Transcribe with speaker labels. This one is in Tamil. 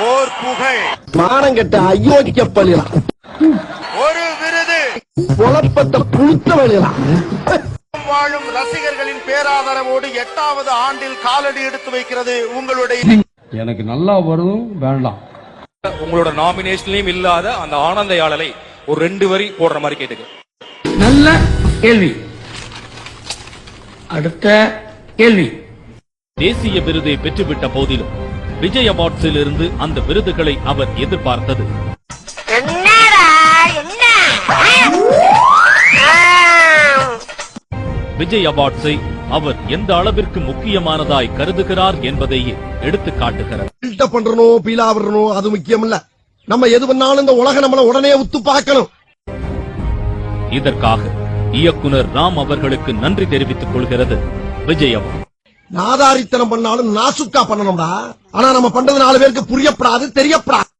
Speaker 1: ஓர் புகழ்,
Speaker 2: மானங்கெட்ட அயோக்கிய பள்ளிலாம்,
Speaker 1: ஒரு விருது,
Speaker 2: குழப்பத்தை புழுத்த வழியலாம்.
Speaker 1: வாழும் ரசிகர்களின் பேராதரவோடு 8வது ஆண்டில் காலடி எடுத்து வைக்கிறது உங்களுடைய.
Speaker 3: எனக்கு நல்லா வரும் வேண்டாம்.
Speaker 4: உங்களோட நாமினேஷன்லயும் இல்லாத அந்த ஆனந்த யாழலை ஒரு 2 வரி போடுற மாதிரி கேட்டுக்க.
Speaker 5: நல்ல கேள்வி. அடுத்த கேள்வி.
Speaker 6: தேசிய விருதை பெற்றுவிட்ட போதிலும் விஜய் அவார்ட்ஸில் இருந்து அந்த விருதுகளை அவர் எதிர்பார்த்தது. விஜய் அவார்ட்ஸை அவர் எந்த அளவிற்கு முக்கியமானதாய் கருதுகிறார் என்பதையே எடுத்து காட்டுகிறார்.
Speaker 2: பண்றணும், பீலா வரணும், அது முக்கியம் இல்ல. நம்ம எது பண்ணாலும் இந்த உலக நம்மள உடனே உத்து பார்க்கணும்.
Speaker 6: இதற்காக இயக்குனர் ராம் அவர்களுக்கு நன்றி தெரிவித்துக் கொள்கிறது விஜய் அவார்ட்.
Speaker 2: நாதாரித்தனம் பண்ணாலும் நாசுக்கா பண்ணணும்டா. ஆனா நம்ம பண்றது 4 பேருக்கு புரியப்படாது, தெரியப்படாது.